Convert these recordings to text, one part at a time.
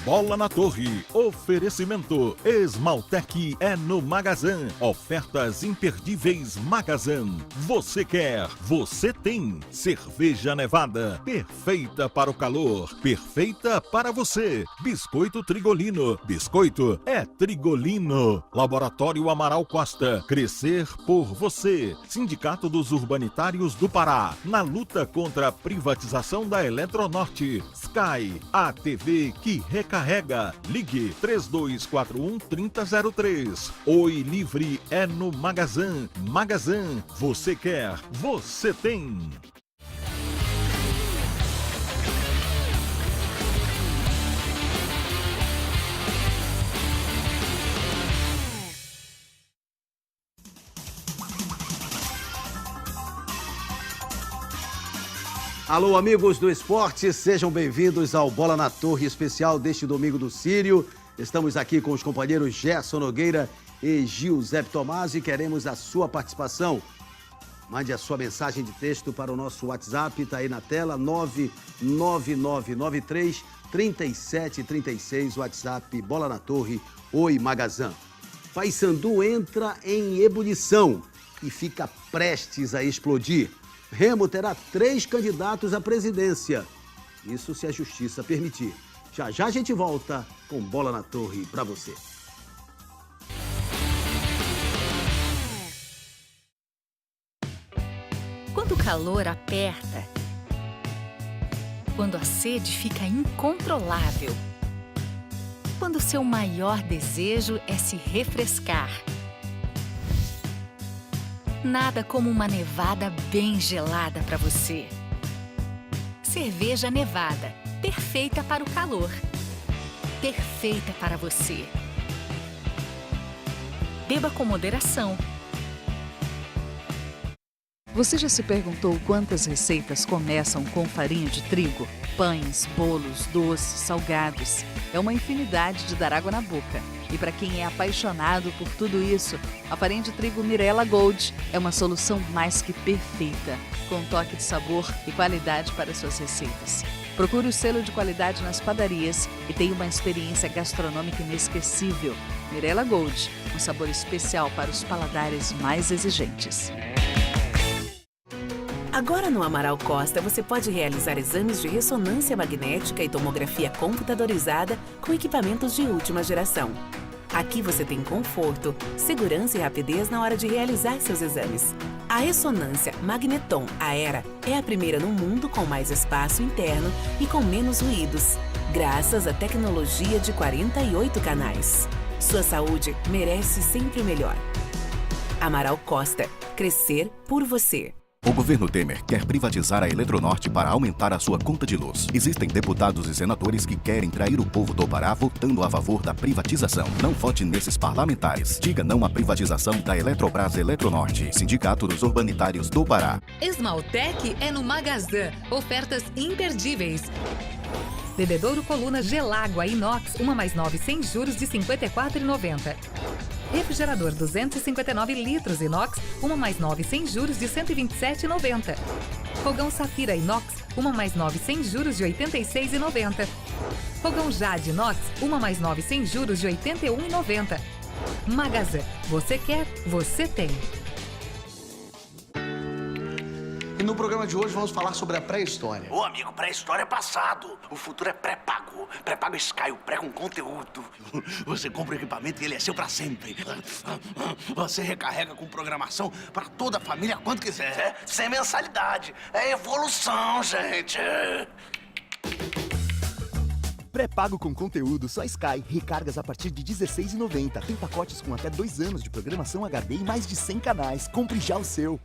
Bola na Torre. Oferecimento. Esmaltec é no Magazin. Ofertas imperdíveis Magazin. Você quer, você tem. Cerveja Nevada. Perfeita para o calor. Perfeita para você. Biscoito Trigolino. Biscoito é Trigolino. Laboratório Amaral Costa. Crescer por você. Sindicato dos Urbanitários do Pará. Na luta contra a privatização da Eletronorte. Sky. A TV que recarrega. Ligue 3241-3003. Oi Livre é no Magazin. Magazin. Você quer, você tem. Alô, amigos do esporte, sejam bem-vindos ao Bola na Torre especial deste domingo do Sírio. Estamos aqui com os companheiros Gerson Nogueira e Giuseppe Tomasi e queremos a sua participação. Mande a sua mensagem de texto para o nosso WhatsApp, está aí na tela, 99993-3736, WhatsApp Bola na Torre, Oi Magazin. Paysandu entra em ebulição e fica prestes a explodir. Remo terá 3 candidatos à presidência. Isso se a justiça permitir. Já já a gente volta com Bola na Torre para você. Quando o calor aperta, quando a sede fica incontrolável, quando o seu maior desejo é se refrescar. Nada como uma nevada bem gelada para você. Cerveja Nevada, perfeita para o calor. Perfeita para você. Beba com moderação. Você já se perguntou quantas receitas começam com farinha de trigo? Pães, bolos, doces, salgados. É uma infinidade de dar água na boca. E para quem é apaixonado por tudo isso, a farinha de trigo Mirella Gold é uma solução mais que perfeita, com um toque de sabor e qualidade para suas receitas. Procure o selo de qualidade nas padarias e tenha uma experiência gastronômica inesquecível. Mirella Gold, um sabor especial para os paladares mais exigentes. Agora no Amaral Costa você pode realizar exames de ressonância magnética e tomografia computadorizada com equipamentos de última geração. Aqui você tem conforto, segurança e rapidez na hora de realizar seus exames. A ressonância Magneton Aera é a primeira no mundo com mais espaço interno e com menos ruídos, graças à tecnologia de 48 canais. Sua saúde merece sempre o melhor. Amaral Costa, crescer por você. O governo Temer quer privatizar a Eletronorte para aumentar a sua conta de luz. Existem deputados e senadores que querem trair o povo do Pará votando a favor da privatização. Não vote nesses parlamentares. Diga não à privatização da Eletrobras Eletronorte, Sindicato dos Urbanitários do Pará. Esmaltec é no Magazin. Ofertas imperdíveis. Bebedouro Coluna Gelágua Inox, 1 mais 9 sem juros de R$ 54,90. Refrigerador 259 litros inox, 1 mais 9 sem juros de R$ 127,90. Fogão Safira Inox, 1 mais 9 sem juros de R$ 86,90. Fogão Jade Inox, 1 mais 9 sem juros de R$ 81,90. Magazin, você quer, você tem. E no programa de hoje vamos falar sobre a pré-história. Ô amigo, pré-história é passado. O futuro é pré-pago. Pré-pago Sky, o pré com conteúdo. Você compra o equipamento e ele é seu pra sempre. Você recarrega com programação para toda a família quando quiser. Sem mensalidade. É evolução, gente. Pré-pago com conteúdo, só Sky. Recargas a partir de R$ 16,90. Tem pacotes com até 2 anos de programação HD e mais de 100 canais. Compre já o seu.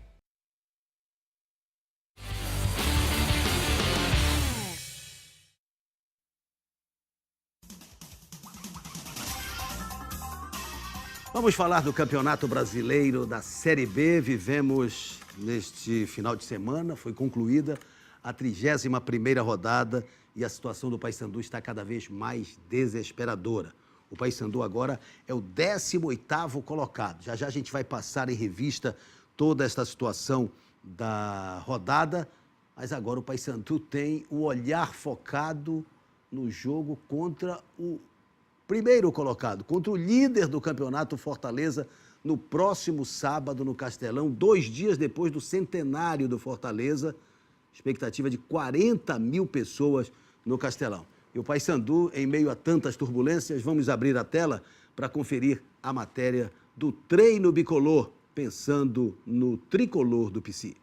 Vamos falar do Campeonato Brasileiro da Série B. Vivemos neste final de semana, foi concluída a 31ª rodada e a situação do Paysandu está cada vez mais desesperadora. O Paysandu agora é o 18º colocado. Já já a gente vai passar em revista toda esta situação da rodada, mas agora o Paysandu tem o olhar focado no jogo contra o primeiro colocado, contra o líder do campeonato, Fortaleza, no próximo sábado no Castelão, 2 dias depois do centenário do Fortaleza. Expectativa de 40 mil pessoas no Castelão. E o Paysandu, em meio a tantas turbulências, vamos abrir a tela para conferir a matéria do treino bicolor, pensando no tricolor do PC.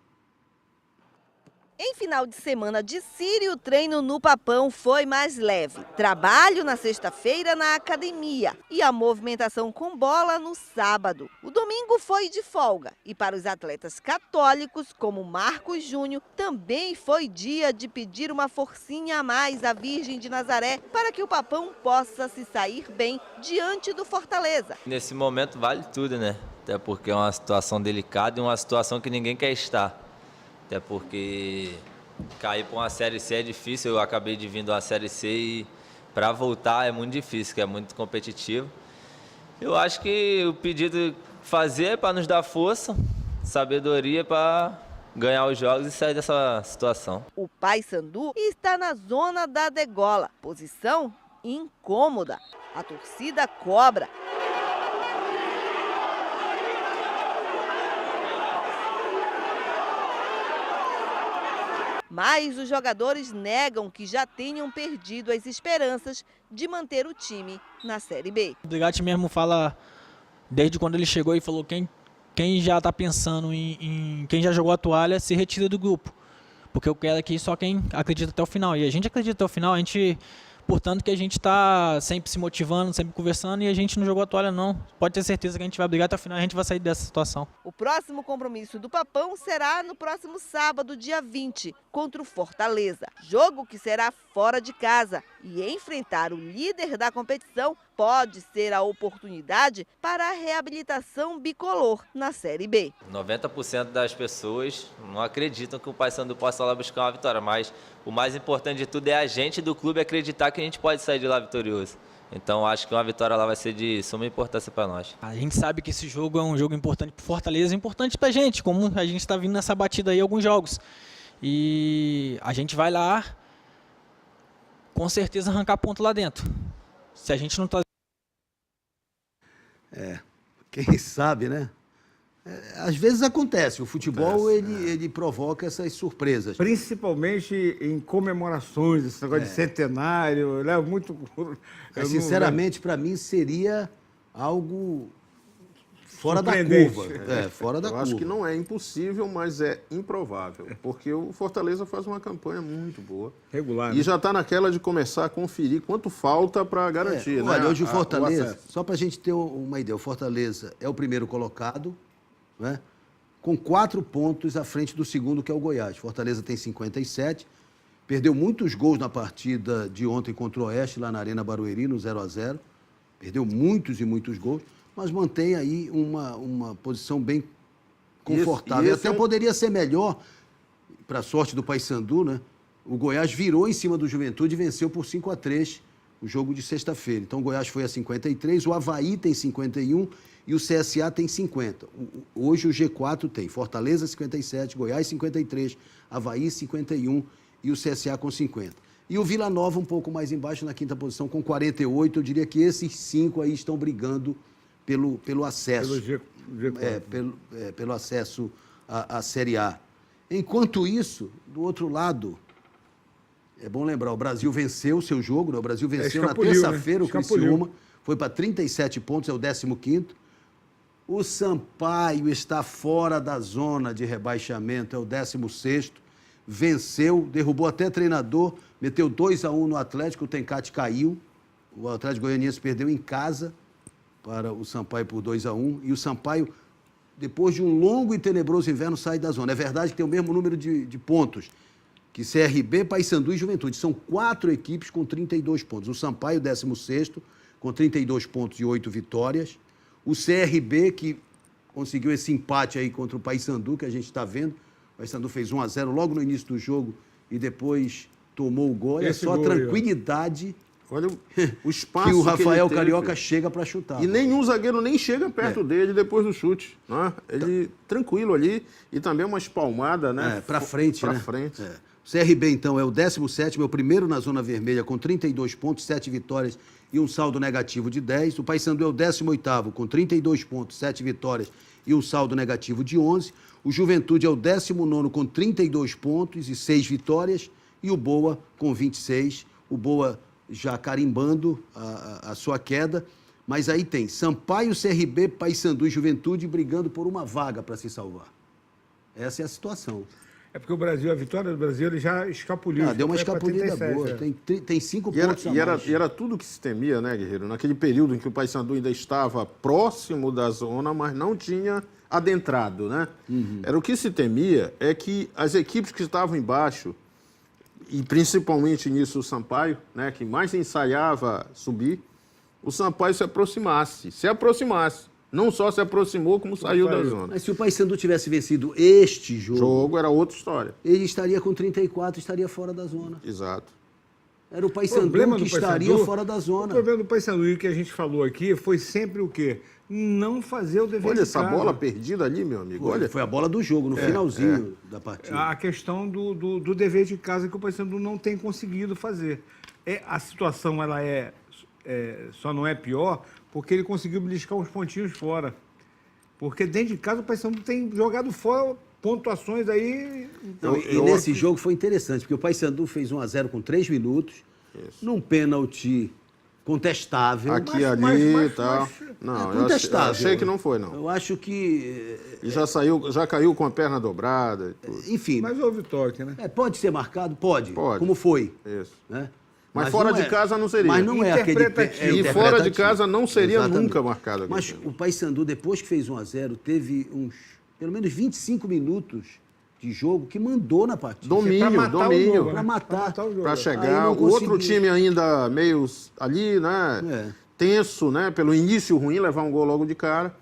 Em final de semana de Sírio, o treino no Papão foi mais leve. Trabalho na sexta-feira na academia e a movimentação com bola no sábado. O domingo foi de folga e para os atletas católicos, como Marcos Júnior, também foi dia de pedir uma forcinha a mais à Virgem de Nazaré para que o Papão possa se sair bem diante do Fortaleza. Nesse momento vale tudo, né? Até porque é uma situação delicada e uma situação que ninguém quer estar. Até porque cair para uma Série C é difícil, eu acabei de vir de uma Série C e para voltar é muito difícil, que é muito competitivo. Eu acho que o pedido fazer é para nos dar força, sabedoria para ganhar os jogos e sair dessa situação. O Paysandu está na zona da degola, posição incômoda. A torcida cobra. Mas os jogadores negam que já tenham perdido as esperanças de manter o time na Série B. O Brigatti mesmo fala, desde quando ele chegou, e falou quem já está pensando em quem já jogou a toalha, se retira do grupo. Porque eu quero aqui só quem acredita até o final. E a gente acredita até o final, portanto que a gente está sempre se motivando, sempre conversando, e a gente não jogou a toalha não. Pode ter certeza que a gente vai brigar até o final, a gente vai sair dessa situação. O próximo compromisso do Papão será no próximo sábado, dia 20, contra o Fortaleza. Jogo que será fora de casa. E enfrentar o líder da competição pode ser a oportunidade para a reabilitação bicolor na Série B. 90% das pessoas não acreditam que o Paysandu possa lá buscar uma vitória, mas o mais importante de tudo é a gente do clube acreditar que a gente pode sair de lá vitorioso. Então acho que uma vitória lá vai ser de suma importância para nós. A gente sabe que esse jogo é um jogo importante para o Fortaleza, importante para a gente, como a gente está vindo nessa batida aí alguns jogos. E a gente vai lá, com certeza, arrancar ponto lá dentro. Se a gente não tá... Quem sabe, né? Às vezes acontece, o futebol ele provoca essas surpresas. Principalmente em comemorações, esse negócio de centenário, né? Muito... Sinceramente, para mim, seria algo fora da curva. Fora da curva. Eu acho que não é impossível, mas é improvável. Porque o Fortaleza faz uma campanha muito boa. Regular. E já está naquela de começar a conferir quanto falta para garantir. Né? Olha, hoje o Fortaleza, só para a gente ter uma ideia, o Fortaleza é o primeiro colocado, né? Com 4 pontos à frente do segundo, que é o Goiás. Fortaleza tem 57, perdeu muitos gols na partida de ontem contra o Oeste, lá na Arena Barueri, no 0-0. Perdeu muitos e muitos gols, mas mantém aí uma posição bem confortável. Até poderia ser melhor, para a sorte do Paysandu, né? O Goiás virou em cima do Juventude e venceu por 5-3 o jogo de sexta-feira. Então o Goiás foi a 53, o Avaí tem 51 e o CSA tem 50. Hoje o G4 tem Fortaleza 57, Goiás 53, Avaí 51 e o CSA com 50. E o Vila Nova um pouco mais embaixo, na 5ª posição, com 48. Eu diria que esses 5 aí estão brigando pelo acesso. Pelo acesso à Série A. Enquanto isso, do outro lado, é bom lembrar, o Brasil venceu o seu jogo, né? O Brasil venceu na terça-feira, o Criciúma, foi para 37 pontos, é o 15º. O Sampaio está fora da zona de rebaixamento, é o 16º. Venceu, derrubou até treinador, meteu 2-1 no Atlético, o Tencate caiu. O Atlético Goianiense perdeu em casa para o Sampaio por 2-1. E o Sampaio, depois de um longo e tenebroso inverno, sai da zona. É verdade que tem o mesmo número de pontos que CRB, Paysandu e Juventude. São 4 equipes com 32 pontos. O Sampaio, 16º, com 32 pontos e 8 vitórias. O CRB, que conseguiu esse empate aí contra o Paysandu, que a gente está vendo. O Paysandu fez 1-0 logo no início do jogo e depois tomou o gol. Olha só a tranquilidade Olha o espaço que o Rafael ele teve. Carioca chega para chutar. E nenhum zagueiro nem chega perto dele depois do chute. Né? Ele tranquilo ali e também uma espalmada, né? Para frente, pra né? frente. O CRB, então, é o 17º, é o primeiro na zona vermelha com 32 pontos, 7 vitórias e um saldo negativo de 10. O Paysandu é o 18º com 32 pontos, 7 vitórias e um saldo negativo de 11. O Juventude é o 19º com 32 pontos e 6 vitórias. E o Boa com 26. O Boa já carimbando a sua queda. Mas aí tem Sampaio, CRB, Paysandu e Juventude brigando por uma vaga para se salvar. Essa é a situação. É porque o Brasil, a vitória do Brasil, ele já escapuliu. Deu uma escapulida boa. Tem 5 pontos a mais. E era tudo que se temia, né, Guerreiro? Naquele período em que o Paysandu ainda estava próximo da zona, mas não tinha adentrado, né? Era o que se temia é que as equipes que estavam embaixo, e principalmente nisso o Sampaio, né, que mais ensaiava subir, o Sampaio se aproximasse. Não só se aproximou, como saiu da zona. Mas se o Paysandu tivesse vencido este jogo... era outra história. Ele estaria com 34, estaria fora da zona. Exato. Era o Paysandu que estaria fora da zona. O problema do Paysandu, e o que a gente falou aqui, foi sempre o quê? Não fazer o dever Olha de casa. essa bola perdida ali, meu amigo. Foi a bola do jogo, no finalzinho da partida. A questão do dever de casa que o Paysandu não tem conseguido fazer. A situação ela só não é pior porque ele conseguiu beliscar uns pontinhos fora. Porque dentro de casa o Paysandu tem jogado fora pontuações aí... E nesse jogo foi interessante, porque o Paysandu fez 1-0 com 3 minutos, num pênalti contestável. Aqui, ali e tal. Não, contestável. Eu achei que não foi, não. Eu acho que... E já caiu com a perna dobrada e tudo. Enfim. Mas houve toque, né? Pode ser marcado? Pode. Como foi. Isso. Né? Mas fora de casa não seria. Mas não é aquele... E fora de casa não seria nunca marcado. Mas o Paysandu, depois que fez 1-0, teve pelo menos 25 minutos de jogo que mandou na partida. Domínio. Para matar. Para chegar. O outro time ainda meio ali, né? Tenso, né? Pelo início ruim, levar um gol logo de cara.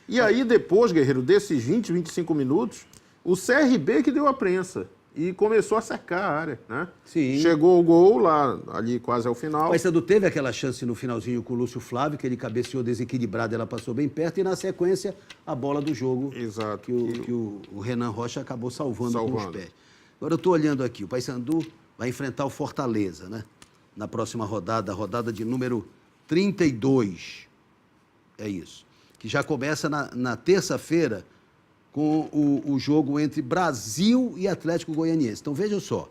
E aí depois, Guerreiro, desses 20, 25 minutos, o CRB que deu a prensa. E começou a cercar a área, né? Sim. Chegou o gol lá, ali quase ao final. O Paysandu teve aquela chance no finalzinho com o Lúcio Flávio, que ele cabeceou desequilibrado, ela passou bem perto, e na sequência, a bola do jogo. Exato. Que o Renan Rocha acabou salvando com os pés. Agora eu estou olhando aqui, o Paysandu vai enfrentar o Fortaleza, né? Na próxima rodada, a rodada de número 32. É isso. Que já começa na terça-feira, com o jogo entre Brasil e Atlético Goianiense. Então, veja só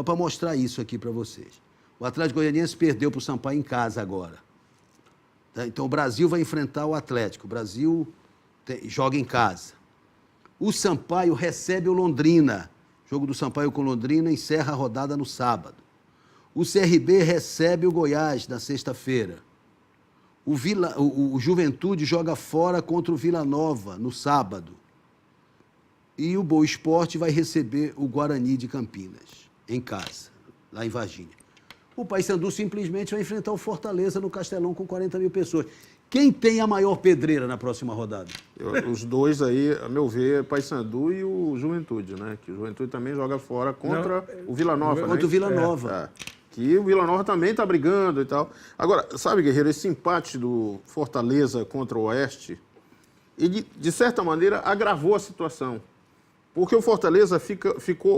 para mostrar isso aqui para vocês. O Atlético Goianiense perdeu para o Sampaio em casa agora. Tá? Então, o Brasil vai enfrentar o Atlético. O Brasil joga em casa. O Sampaio recebe o Londrina. O jogo do Sampaio com Londrina encerra a rodada no sábado. O CRB recebe o Goiás na sexta-feira. O Juventude joga fora contra o Vila Nova no sábado. E o Boa Esporte vai receber o Guarani de Campinas, em casa, lá em Varginha. O Paysandu simplesmente vai enfrentar o Fortaleza no Castelão com 40 mil pessoas. Quem tem a maior pedreira na próxima rodada? Os dois aí, a meu ver, é Paysandu e o Juventude, né? Que o Juventude também joga fora contra o Vila Nova, né? Contra o Vila Nova. Que o Vila Nova também está brigando e tal. Agora, sabe, Guerreiro, esse empate do Fortaleza contra o Oeste, ele, de certa maneira, agravou a situação. Porque o Fortaleza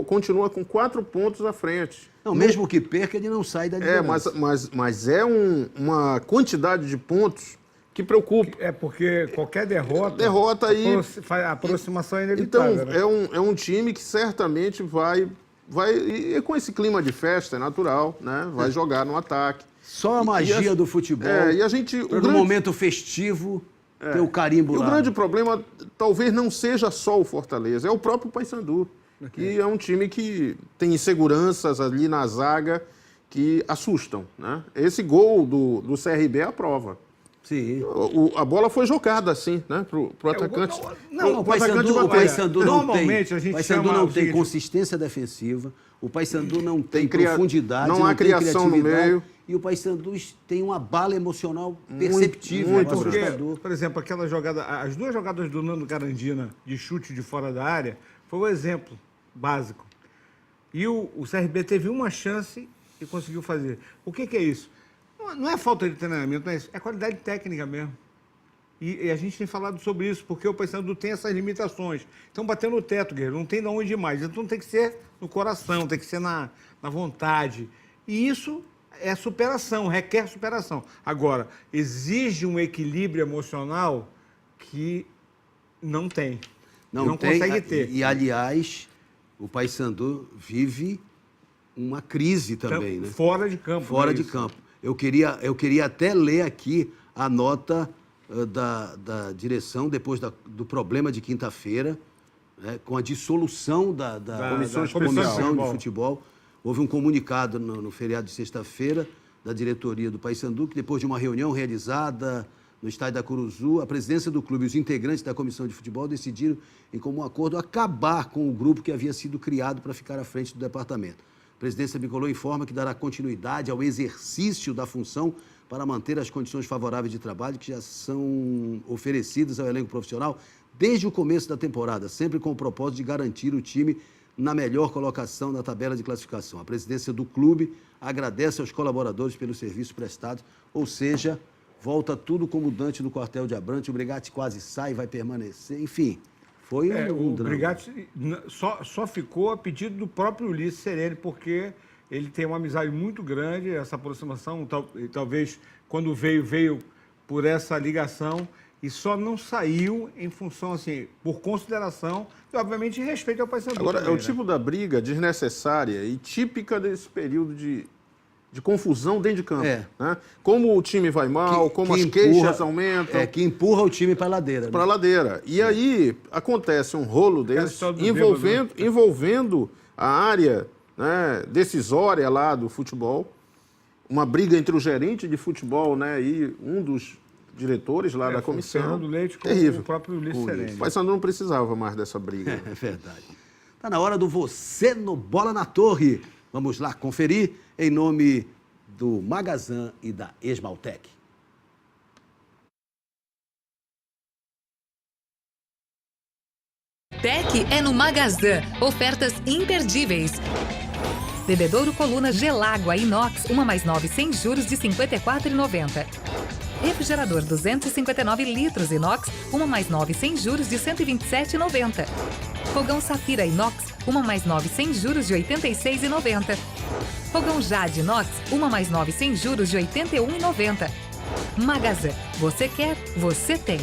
continua com 4 pontos à frente. Não, mesmo que perca, ele não sai da liderança. Mas é uma quantidade de pontos que preocupa. É porque qualquer derrota aí... A aproximação é inevitável. Então, né? é um time que certamente vai... E com esse clima de festa, é natural, né? Vai jogar no ataque. Só a magia do futebol. E a gente... No momento festivo... Tem o carimbo lá. O grande problema talvez não seja só o Fortaleza, é o próprio Paysandu, que é um time que tem inseguranças ali na zaga que assustam, né? Esse gol do CRB é a prova. Sim. A bola foi jogada assim, né? Pro atacante. O Paysandu não tem consistência defensiva, o Paysandu não tem profundidade, não há criação no meio. E o Paysandu tem uma bala emocional perceptível. Muito, porque, por exemplo, aquela jogada, as 2 jogadas do Nando Garandina de chute de fora da área, foi um exemplo básico. E o CRB teve uma chance e conseguiu fazer. O que é isso? Não é falta de treinamento, não é isso. É qualidade técnica mesmo. E a gente tem falado sobre isso, porque o Paysandu tem essas limitações. Então, batendo no teto, guerreiro, não tem de onde ir mais. Então, tem que ser no coração, tem que ser na vontade. E isso é superação, requer superação. Agora, exige um equilíbrio emocional que não tem. Não tem, consegue ter. E, aliás, o Paysandu vive uma crise também, né? Fora de campo. Fora de campo. Eu queria até ler aqui a nota da direção, depois do problema de quinta-feira, né, com a dissolução da comissão de futebol. Houve um comunicado no feriado de sexta-feira da diretoria do Paysandu, que depois de uma reunião realizada no estádio da Curuzu, a presidência do clube e os integrantes da comissão de futebol decidiram, em comum acordo, acabar com o grupo que havia sido criado para ficar à frente do departamento. A presidência bicolor informa que dará continuidade ao exercício da função para manter as condições favoráveis de trabalho que já são oferecidas ao elenco profissional desde o começo da temporada, sempre com o propósito de garantir o time na melhor colocação na tabela de classificação. A presidência do clube agradece aos colaboradores pelos serviços prestados, ou seja, volta tudo como Dante no quartel de Abrantes, o Brigatti quase sai, vai permanecer, enfim, foi um drama. O Brigatti só ficou a pedido do próprio Ulisses Serene, porque ele tem uma amizade muito grande, essa aproximação, talvez quando veio por essa ligação, e só não saiu em função, assim, por consideração e, obviamente, em respeito ao Paysandu. Agora, também, é o tipo da briga desnecessária e típica desse período de confusão dentro de campo. Né? Como o time vai mal, como as queixas aumentam. Que empurra o time para a ladeira. Para a ladeira. E aí acontece um rolo desse envolvendo a área, né, decisória lá do futebol, uma briga entre o gerente de futebol, né, e um dos diretores lá da comissão. Fernando Leite com terrível. o próprio Ulisses Serene. O Paysandu não precisava mais dessa briga. É verdade. Está na hora do Você no Bola na Torre. Vamos lá conferir em nome do Magazan e da Esmaltec. Tec é no Magazan. Ofertas imperdíveis. Bebedouro Coluna Gelágua Inox, 1 mais 9 sem juros de R$ 54,90. Refrigerador 259 litros inox, 1 mais 9 sem juros de R$ 127,90. Fogão Safira Inox, 1 mais 9 sem juros de R$ 86,90. Fogão Jade Inox, 1 mais 9 sem juros de R$ 81,90. Magazan, você quer, você tem.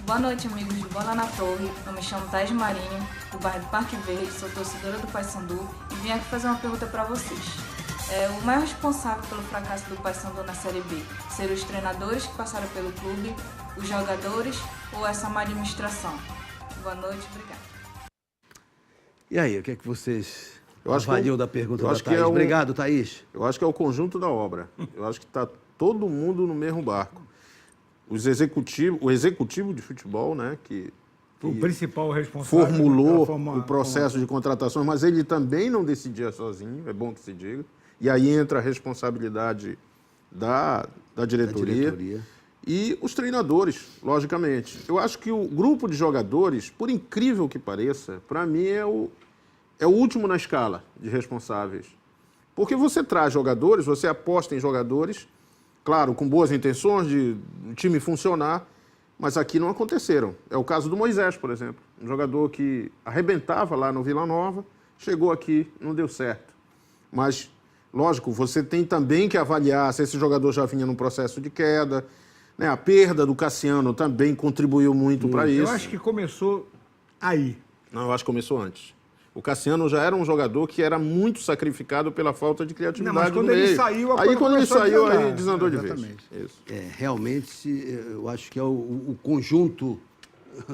Boa noite, amigos do Bola na Torre. Eu me chamo Thais Marinho, do bairro do Parque Verde, sou torcedora do Paysandu e vim aqui fazer uma pergunta para vocês. O maior responsável pelo fracasso do Paysandu na Série B seriam os treinadores que passaram pelo clube, os jogadores ou essa má administração? Boa noite, obrigada. E aí, o que é que vocês avaliam da pergunta da Thaís? Obrigado, Thaís. Eu acho que é o conjunto da obra. Eu acho que está todo mundo no mesmo barco. O executivo de futebol, né, que o principal responsável formulou o processo de contratações, mas ele também não decidia sozinho, é bom que se diga. E aí entra a responsabilidade da diretoria. E os treinadores, logicamente. Eu acho que o grupo de jogadores, por incrível que pareça, para mim é o último na escala de responsáveis. Porque você traz jogadores, você aposta em jogadores, claro, com boas intenções de o time funcionar, mas aqui não aconteceram. É o caso do Moisés, por exemplo. Um jogador que arrebentava lá no Vila Nova, chegou aqui, não deu certo. Mas, lógico, você tem também que avaliar se esse jogador já vinha num processo de queda, né? A perda do Cassiano também contribuiu muito para isso. Eu acho que começou aí. Não, eu acho que começou antes. O Cassiano já era um jogador que era muito sacrificado pela falta de criatividade. Não, mas quando ele saiu, quando ele saiu, aí desandou de vez. Isso. Realmente, eu acho que é o conjunto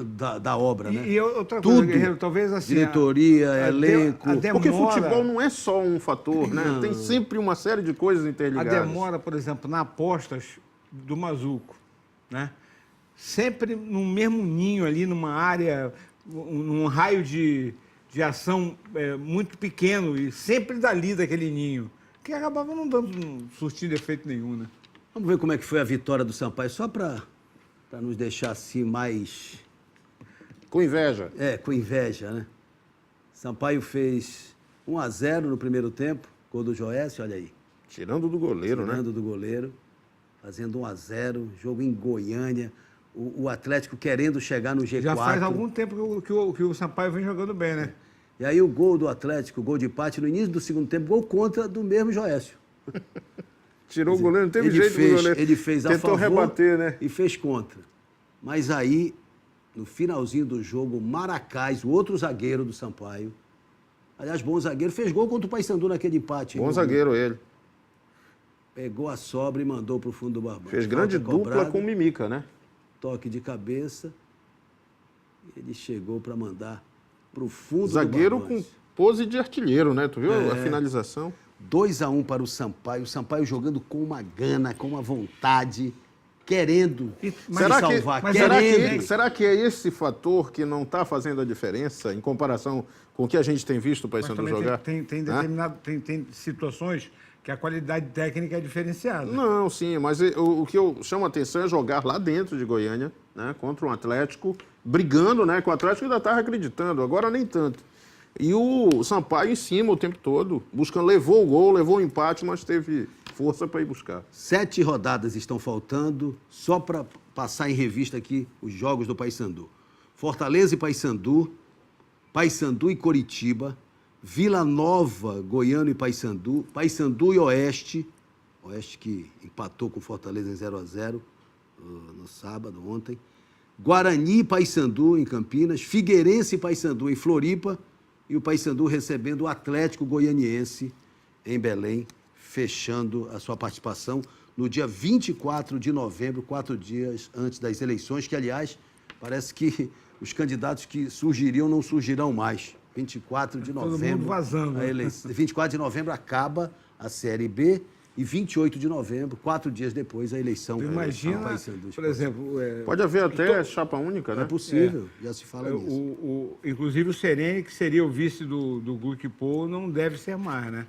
da obra, né? E outra coisa, tudo, Guerreiro, talvez assim... Diretoria, elenco... Porque futebol não é só um fator, né? Não. Tem sempre uma série de coisas interligadas. A demora, por exemplo, na apostas do Mazuco, né? Sempre no mesmo ninho ali, numa área, num raio de ação muito pequeno e sempre dali daquele ninho, que acabava não surtindo efeito nenhum, né? Vamos ver como é que foi a vitória do Sampaio, só para nos deixar assim mais... Com inveja. Com inveja, né? Sampaio fez 1-0 no primeiro tempo, gol do Joécio, olha aí. Tirando do goleiro, né? Tirando do goleiro, fazendo 1-0, jogo em Goiânia. O Atlético querendo chegar no G4. Já faz algum tempo que o Sampaio vem jogando bem, né? E aí o gol do Atlético, o gol de empate, no início do segundo tempo, gol contra do mesmo Joécio. Tirou o goleiro, não teve jeito do goleiro. Ele fez a favor. Tentou rebater, né? E fez contra. Mas aí, no finalzinho do jogo, o Maracás, o outro zagueiro do Sampaio, aliás, bom zagueiro, fez gol contra o Paysandu naquele empate. Bom zagueiro ele. Pegou a sobra e mandou pro fundo do barbante. Fez grande dupla com Mimica, né? Toque de cabeça. Ele chegou para mandar pro fundo zagueiro do barbante. Com pose de artilheiro, né? Tu viu a finalização? 2-1 para o Sampaio jogando com uma gana, com uma vontade, querendo salvar. Será que é esse fator que não está fazendo a diferença em comparação com o que a gente tem visto o Paysandu jogar? Tem situações que a qualidade técnica é diferenciada. Não, sim, mas o que eu chamo a atenção é jogar lá dentro de Goiânia, né, contra um Atlético, brigando, né, que o Atlético ainda estava acreditando, agora nem tanto. E o Sampaio em cima o tempo todo, buscando, levou o gol, levou o empate, mas teve força para ir buscar. 7 rodadas estão faltando, só para passar em revista aqui os jogos do Paysandu. Fortaleza e Paysandu, Paysandu e Coritiba, Vila Nova, Goiano e Paysandu, Paysandu e Oeste que empatou com Fortaleza em 0-0 no sábado, ontem, Guarani e Paysandu em Campinas, Figueirense e Paysandu em Floripa, e o Paysandu recebendo o Atlético Goianiense em Belém, fechando a sua participação no dia 24 de novembro, 4 dias antes das eleições, que, aliás, parece que os candidatos que surgiriam não surgirão mais. 24 de novembro. Todo mundo vazando. 24 de novembro acaba a Série B e 28 de novembro, 4 dias depois, a eleição. Imagina, por exemplo... Pode haver até chapa única, né? É possível, já se fala nisso. Inclusive o Serene, que seria o vice do Gluckpol, não deve ser mais, né?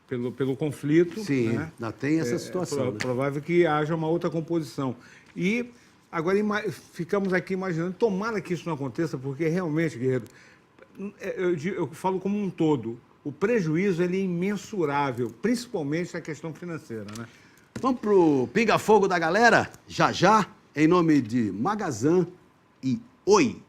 Pelo conflito. Sim, né? ainda tem essa situação. É provável que haja uma outra composição. E agora ficamos aqui imaginando, tomara que isso não aconteça, porque realmente, Guerreiro, eu falo como um todo, o prejuízo ele é imensurável, principalmente a questão financeira, né? Vamos pro pinga-fogo da galera? Já, em nome de Magazan e Oi.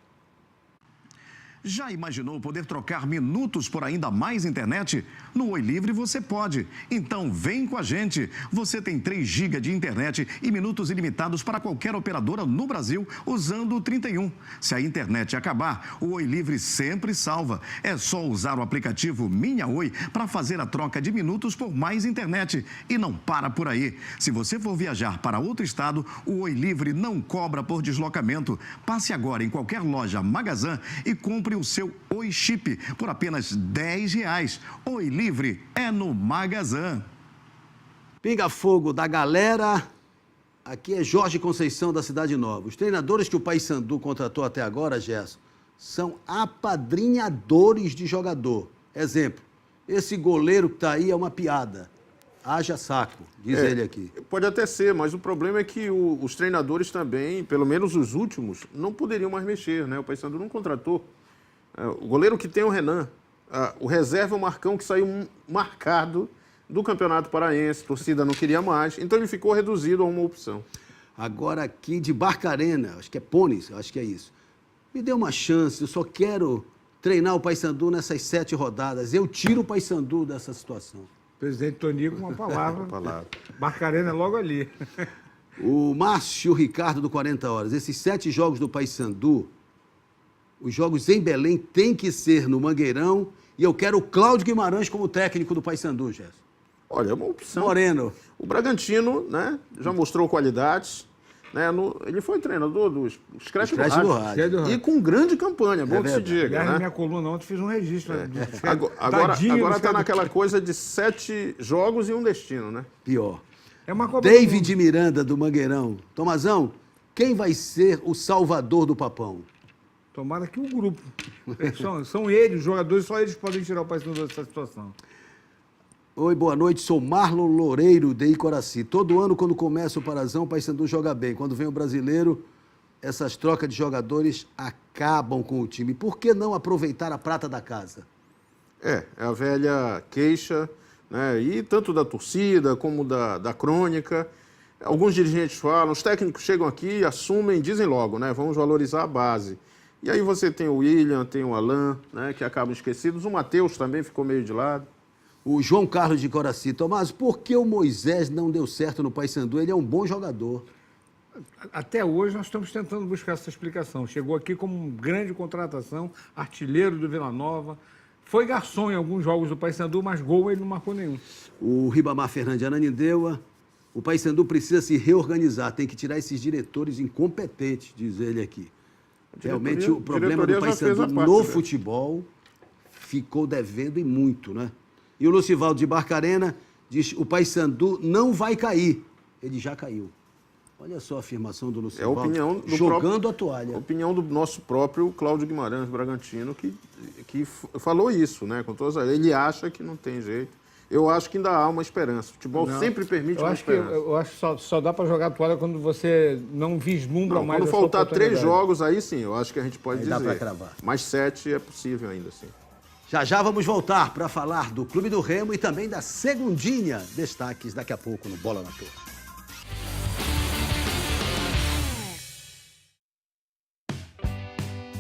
Já imaginou poder trocar minutos por ainda mais internet? No Oi Livre você pode. Então vem com a gente. Você tem 3 GB de internet e minutos ilimitados para qualquer operadora no Brasil usando o 31. Se a internet acabar, o Oi Livre sempre salva. É só usar o aplicativo Minha Oi para fazer a troca de minutos por mais internet. E não para por aí. Se você for viajar para outro estado, o Oi Livre não cobra por deslocamento. Passe agora em qualquer loja Magazan e compre o seu Oi Chip por apenas R$10. Oi Livre é no Magazan. Pinga-fogo da galera. Aqui é Jorge Conceição, da Cidade Nova. Os treinadores que o Paysandu contratou até agora, Gerson, são apadrinhadores de jogador. Exemplo, esse goleiro que está aí é uma piada. Haja saco, diz ele aqui. Pode até ser, mas o problema é que os treinadores também, pelo menos os últimos, não poderiam mais mexer, né? O Paysandu não contratou. O goleiro que tem o Renan, o reserva é o Marcão, que saiu marcado do Campeonato Paraense, a torcida não queria mais, então ele ficou reduzido a uma opção. Agora aqui de Barcarena, acho que é Pones, acho que é isso. Me dê uma chance, eu só quero treinar o Paysandu nessas 7 rodadas. Eu tiro o Paysandu dessa situação. Presidente Tonico, uma palavra. Barcarena é logo ali. O Márcio Ricardo, do 40 Horas. Esses 7 jogos do Paysandu, os jogos em Belém têm que ser no Mangueirão, e eu quero o Cláudio Guimarães como técnico do Paysandu, Gerson. Olha, é uma opção. Moreno. O Bragantino, né, já mostrou qualidades. Né, ele foi treinador dos Creche do Rádio. E com grande campanha, bom que se diga. Aliás, né? na minha coluna ontem fiz um registro. Agora está naquela coisa de 7 jogos e um destino, né? Pior. É uma David Miranda, do Mangueirão. Tomazão, quem vai ser o salvador do Papão? Tomara que o grupo. São eles, os jogadores, só eles podem tirar o Paysandu dessa situação. Oi, boa noite, sou Marlon Loureiro, de Icoraci. Todo ano, quando começa o Parazão, o Paysandu joga bem. Quando vem o brasileiro, essas trocas de jogadores acabam com o time. Por que não aproveitar a prata da casa? É a velha queixa né? E tanto da torcida como da crônica. Alguns dirigentes falam, os técnicos chegam aqui, assumem, dizem logo, né? Vamos valorizar a base. E aí você tem o William, tem o Alain, né? Que acabam esquecidos. O Matheus também ficou meio de lado. O João Carlos de Coraci. Tomás, por que o Moisés não deu certo no Paysandu? Ele é um bom jogador. Até hoje nós estamos tentando buscar essa explicação. Chegou aqui como uma grande contratação, artilheiro do Vila Nova. Foi garçom em alguns jogos do Paysandu, mas gol ele não marcou nenhum. O Ribamar Fernandes Ananindeua. O Paysandu precisa se reorganizar, tem que tirar esses diretores incompetentes, diz ele aqui. Realmente o problema do Paysandu no futebol ficou devendo e muito, né? E o Lucivaldo de Barcarena diz que o Paysandu não vai cair. Ele já caiu. Olha só a afirmação do Lucivaldo, opinião do jogando a toalha. A opinião do nosso próprio Cláudio Guimarães Bragantino, que falou isso, né? Ele acha que não tem jeito. Eu acho que ainda há uma esperança. O futebol sempre permite uma esperança. Eu acho que só dá para jogar a toalha quando você não vislumbra mais. Quando faltar 3 jogos, aí sim, eu acho que a gente pode dizer. Dá para cravar. Mas 7 é possível ainda, sim. Já vamos voltar para falar do Clube do Remo e também da Segundinha. Destaques daqui a pouco no Bola na Torre.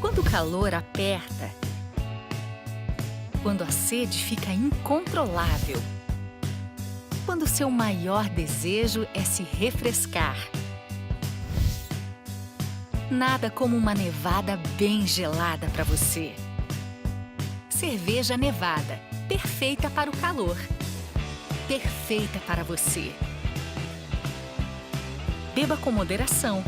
Quando o calor aperta, quando a sede fica incontrolável, quando o seu maior desejo é se refrescar. Nada como uma nevada bem gelada para você. Cerveja Nevada, perfeita para o calor, perfeita para você. Beba com moderação.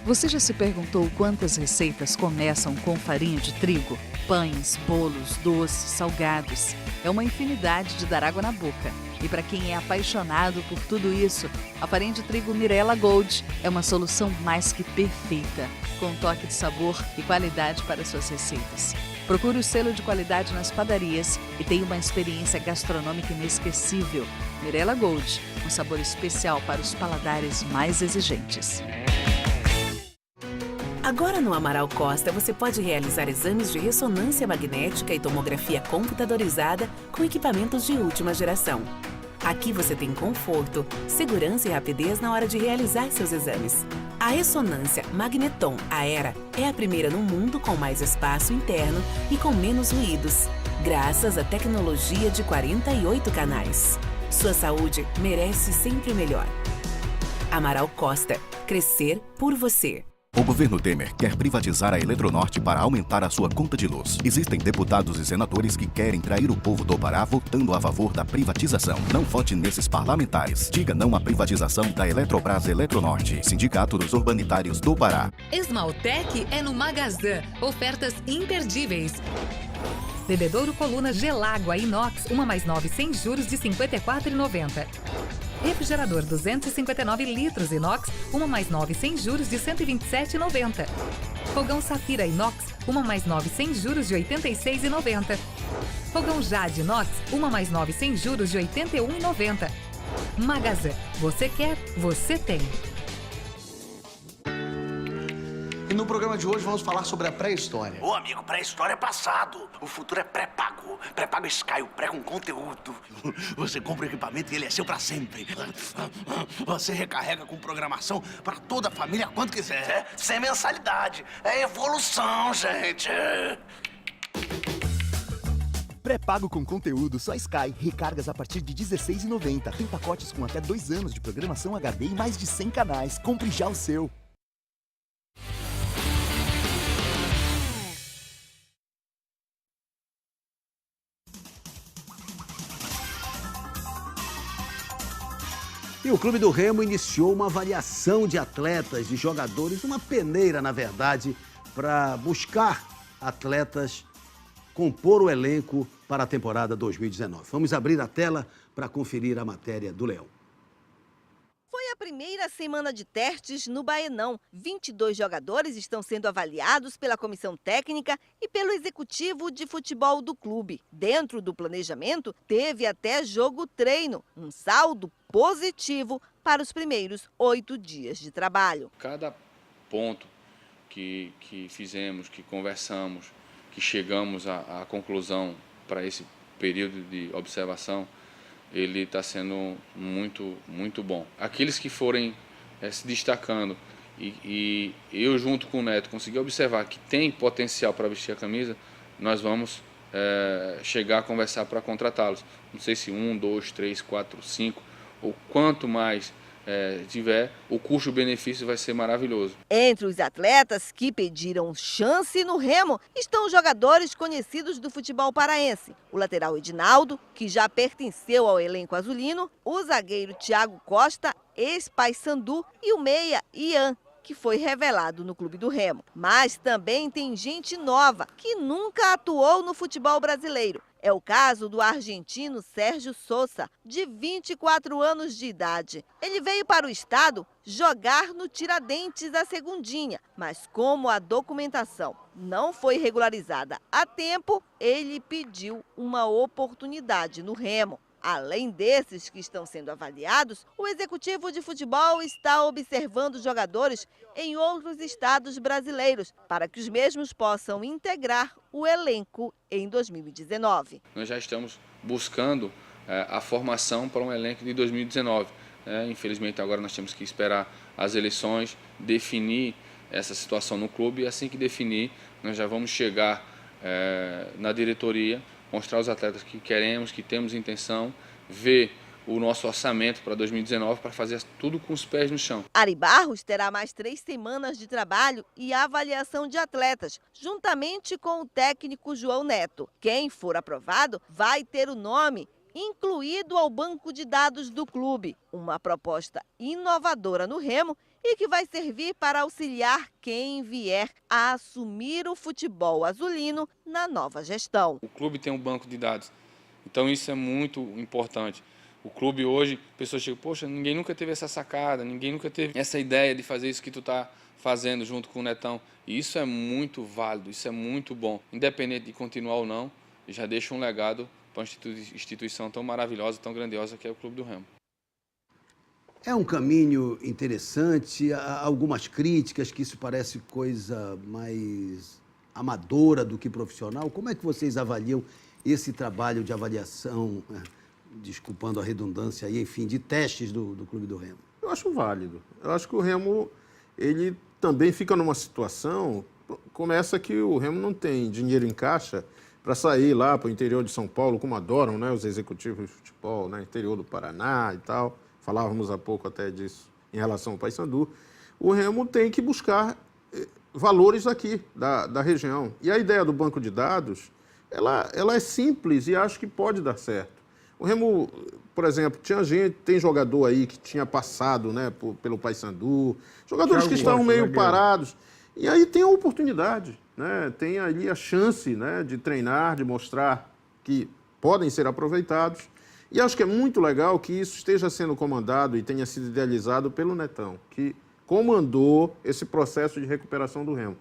Você já se perguntou quantas receitas começam com farinha de trigo? Pães, bolos, doces, salgados. É uma infinidade de dar água na boca. E para quem é apaixonado por tudo isso, a farinha de trigo Mirella Gold é uma solução mais que perfeita, com um toque de sabor e qualidade para suas receitas. Procure o selo de qualidade nas padarias e tenha uma experiência gastronômica inesquecível. Mirella Gold, um sabor especial para os paladares mais exigentes. Agora no Amaral Costa você pode realizar exames de ressonância magnética e tomografia computadorizada com equipamentos de última geração. Aqui você tem conforto, segurança e rapidez na hora de realizar seus exames. A ressonância Magneton Aera é a primeira no mundo com mais espaço interno e com menos ruídos, graças à tecnologia de 48 canais. Sua saúde merece sempre o melhor. Amaral Costa, crescer por você. O governo Temer quer privatizar a Eletronorte para aumentar a sua conta de luz. Existem deputados e senadores que querem trair o povo do Pará votando a favor da privatização. Não vote nesses parlamentares. Diga não à privatização da Eletrobras Eletronorte. Sindicato dos Urbanitários do Pará. Esmaltec é no Magazã. Ofertas imperdíveis. Bebedouro Coluna Gelágua Inox, 1 mais 9 sem juros de R$ 54,90. Refrigerador 259 litros inox, 1 mais 9 sem juros de R$ 127,90. Fogão Safira Inox, 1 mais 9 sem juros de R$ 86,90. Fogão Jade Inox, 1 mais 9 sem juros de R$ 81,90. Magazã, você quer, você tem. E no programa de hoje vamos falar sobre a pré-história. Ô, amigo, pré-história é passado. O futuro é pré-pago. Pré-pago Sky, o pré com conteúdo. Você compra o equipamento e ele é seu pra sempre. Você recarrega com programação pra toda a família quanto quiser. Sem mensalidade. É evolução, gente. Pré-pago com conteúdo só Sky. Recargas a partir de R$ 16,90. Tem pacotes com até 2 anos de programação HD e mais de 100 canais. Compre já o seu. E o Clube do Remo iniciou uma avaliação de atletas, de jogadores, uma peneira, na verdade, para buscar atletas, compor o elenco para a temporada 2019. Vamos abrir a tela para conferir a matéria do Leão. Foi a primeira semana de testes no Baenão. 22 jogadores estão sendo avaliados pela comissão técnica e pelo executivo de futebol do clube. Dentro do planejamento, teve até jogo-treino, um saldo positivo para os primeiros 8 dias de trabalho. Cada ponto que fizemos, que conversamos, que chegamos à conclusão para esse período de observação, ele está sendo muito bom. Aqueles que forem se destacando e eu junto com o Neto conseguir observar que tem potencial para vestir a camisa, nós vamos chegar a conversar para contratá-los. Não sei se 1, 2, 3, 4, 5, ou quanto mais tiver, o custo-benefício vai ser maravilhoso. Entre os atletas que pediram chance no Remo estão jogadores conhecidos do futebol paraense. O lateral Edinaldo, que já pertenceu ao elenco azulino, o zagueiro Thiago Costa, ex-Paysandu, e o meia Ian, que foi revelado no clube do Remo. Mas também tem gente nova que nunca atuou no futebol brasileiro. É o caso do argentino Sérgio Sousa, de 24 anos de idade. Ele veio para o estado jogar no Tiradentes da Segundinha, mas como a documentação não foi regularizada a tempo, ele pediu uma oportunidade no Remo. Além desses que estão sendo avaliados, o executivo de futebol está observando jogadores em outros estados brasileiros para que os mesmos possam integrar o elenco em 2019. Nós já estamos buscando a formação para um elenco de 2019. Infelizmente agora nós temos que esperar as eleições, definir essa situação no clube e assim que definir, nós já vamos chegar na diretoria, mostrar os atletas que queremos, que temos intenção, ver o nosso orçamento para 2019 para fazer tudo com os pés no chão. Ari Barros terá mais 3 semanas de trabalho e avaliação de atletas, juntamente com o técnico João Neto. Quem for aprovado vai ter o nome incluído ao banco de dados do clube, uma proposta inovadora no Remo e que vai servir para auxiliar quem vier a assumir o futebol azulino na nova gestão. O clube tem um banco de dados, então isso é muito importante. O clube hoje, pessoas chegam, poxa, ninguém nunca teve essa sacada, ninguém nunca teve essa ideia de fazer isso que tu está fazendo junto com o Netão. E isso é muito válido, isso é muito bom. Independente de continuar ou não, já deixa um legado para uma instituição tão maravilhosa, tão grandiosa que é o Clube do Remo. É um caminho interessante, há algumas críticas que isso parece coisa mais amadora do que profissional. Como é que vocês avaliam esse trabalho de avaliação, desculpando a redundância aí, enfim, de testes do Clube do Remo? Eu acho válido. Eu acho que o Remo, ele também fica numa situação, começa que o Remo não tem dinheiro em caixa para sair lá para o interior de São Paulo, como adoram, né, os executivos de futebol, né, interior do Paraná e tal. Falávamos há pouco até disso em relação ao Paysandu. O Remo tem que buscar valores aqui da região. E a ideia do banco de dados, ela é simples e acho que pode dar certo. O Remo, por exemplo, tem jogador aí que tinha passado, né, pelo Paysandu, jogadores que estavam meio parados. E aí tem a oportunidade, né, tem ali a chance, né, de treinar, de mostrar que podem ser aproveitados. E acho que é muito legal que isso esteja sendo comandado e tenha sido idealizado pelo Netão, que comandou esse processo de recuperação do Remo.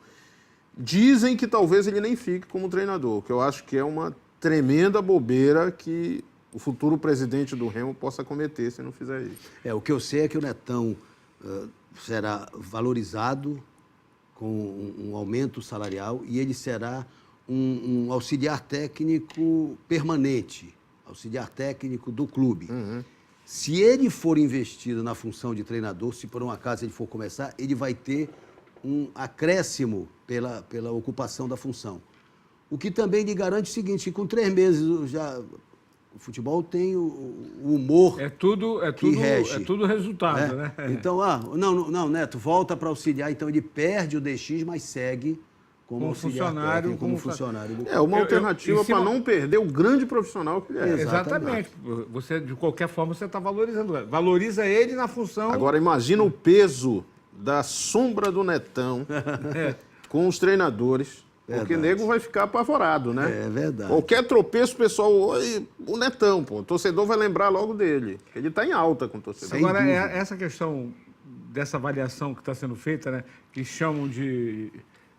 Dizem que talvez ele nem fique como treinador, que eu acho que é uma tremenda bobeira que o futuro presidente do Remo possa cometer se não fizer isso. O que eu sei é que o Netão será valorizado com um aumento salarial e ele será um auxiliar técnico permanente, auxiliar técnico do clube. Se ele for investido na função de treinador, se por um acaso ele for começar, ele vai ter um acréscimo pela ocupação da função. O que também lhe garante o seguinte, que com 3 meses já o futebol tem o humor que rege. É tudo resultado, né? Então, não, Neto, volta para auxiliar, então ele perde o DX, mas segue como funcionário, como funcionário do clube. É uma alternativa para não perder o grande profissional que ele é. Exatamente. Você, de qualquer forma, você está valorizando. Valoriza ele na função... Agora, imagina o peso da sombra do Netão com os treinadores, porque o nego vai ficar apavorado, né? É verdade. Qualquer tropeço, pessoal, o Netão, pô, o torcedor vai lembrar logo dele. Ele está em alta com o torcedor. Agora, essa questão dessa avaliação que está sendo feita, né, que chamam de...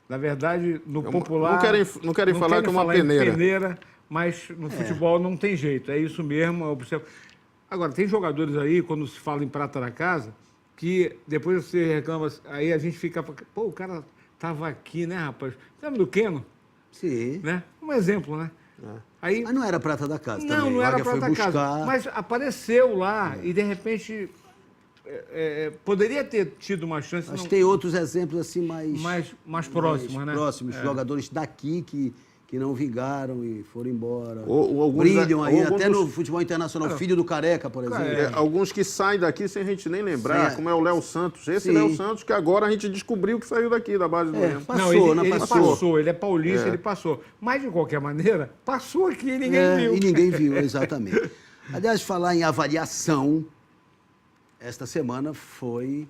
Na verdade, no popular... Não querem falar que é uma peneira. Mas no futebol não tem jeito. É isso mesmo. Agora, tem jogadores aí, quando se fala em prata da casa, que depois você reclama, aí a gente fica... Pô, o cara estava aqui, né, rapaz? Lembra do Keno? Sim. Né? Um exemplo, né? Aí, mas não era prata da casa também. Não era prata da casa. Mas apareceu lá e, de repente, poderia ter tido uma chance. Mas tem outros exemplos assim mais próximos, né? Próximos, jogadores daqui que não vingaram e foram embora. Alguns, brilham aí, até no futebol internacional. Filho do Careca, por exemplo. Alguns que saem daqui sem a gente nem lembrar, como é o Léo Santos. Esse Léo Santos que agora a gente descobriu que saiu daqui, da base do Remo. Passou, ele é paulista, ele passou. Mas, de qualquer maneira, passou aqui e ninguém viu. E ninguém viu, exatamente. Aliás, falar em avaliação, esta semana foi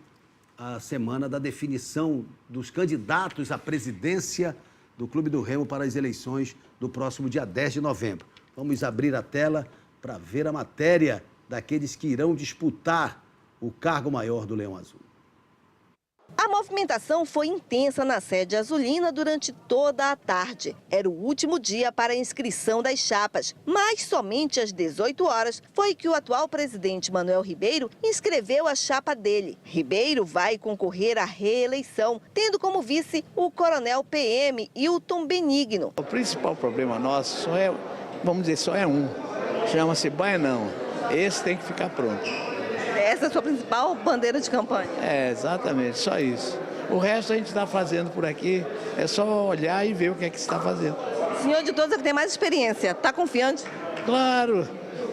a semana da definição dos candidatos à presidência do Clube do Remo para as eleições do próximo dia 10 de novembro. Vamos abrir a tela para ver a matéria daqueles que irão disputar o cargo maior do Leão Azul. A movimentação foi intensa na sede azulina durante toda a tarde. Era o último dia para a inscrição das chapas, mas somente às 18 horas foi que o atual presidente Manuel Ribeiro inscreveu a chapa dele. Ribeiro vai concorrer à reeleição, tendo como vice o coronel PM Hilton Benigno. O principal problema nosso só é um, chama-se Baianão. Esse tem que ficar pronto. Essa é a sua principal bandeira de campanha? Exatamente, só isso. O resto a gente está fazendo por aqui, é só olhar e ver o que é que se está fazendo. O senhor de todos é que tem mais experiência, está confiante? Claro,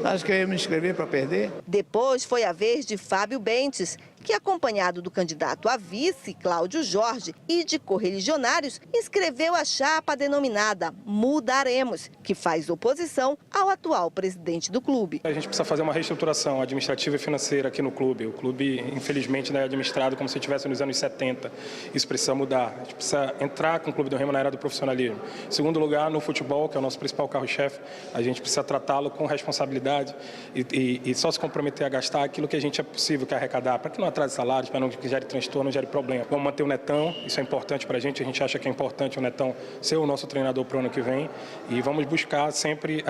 acho que eu ia me inscrever para perder. Depois foi a vez de Fábio Bentes, que acompanhado do candidato a vice, Cláudio Jorge, e de correligionários, inscreveu a chapa denominada Mudaremos, que faz oposição ao atual presidente do clube. A gente precisa fazer uma reestruturação administrativa e financeira aqui no clube. O clube, infelizmente, é administrado como se estivesse nos anos 70. Isso precisa mudar. A gente precisa entrar com o Clube do Remo na era do profissionalismo. Em segundo lugar, no futebol, que é o nosso principal carro-chefe, a gente precisa tratá-lo com responsabilidade e só se comprometer a gastar aquilo que a gente é possível que arrecadar, para que não atrase salários, para que gere transtorno, não gere problema. Vamos manter o Netão, isso é importante para a gente acha que é importante o Netão ser o nosso treinador para o ano que vem e vamos buscar sempre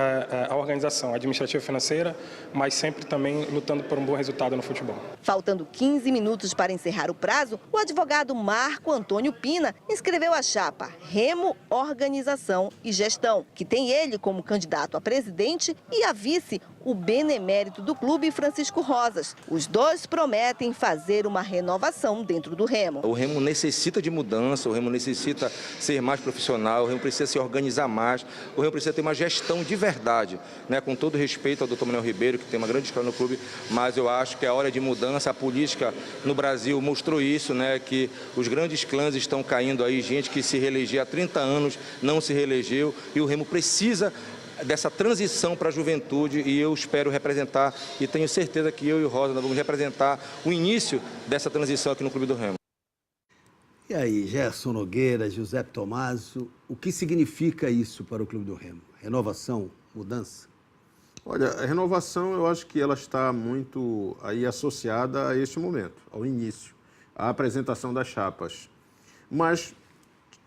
a organização administrativa e financeira, mas sempre também lutando por um bom resultado no futebol. Faltando 15 minutos para encerrar o prazo, o advogado Marco Antônio Pina inscreveu a chapa Remo, Organização e Gestão, que tem ele como candidato a presidente e a vice, o benemérito do clube, Francisco Rosas. Os dois prometem fazer uma renovação dentro do Remo. O Remo necessita de mudança, o Remo necessita ser mais profissional, o Remo precisa se organizar mais, o Remo precisa ter uma gestão de verdade, né? Com todo respeito ao Dr. Manuel Ribeiro, que tem uma grande história no clube, mas eu acho que é hora de mudança. A política no Brasil mostrou isso, né? Que os grandes clãs estão caindo aí, gente que se reelegia há 30 anos não se reelegeu e o Remo precisa dessa transição para a juventude e eu espero representar e tenho certeza que eu e o Rosa vamos representar o início dessa transição aqui no Clube do Remo. E aí, Gerson Nogueira, Giuseppe Tommaso, o que significa isso para o Clube do Remo? Renovação, mudança? Olha, a renovação eu acho que ela está muito aí associada a este momento, ao início, à apresentação das chapas. Mas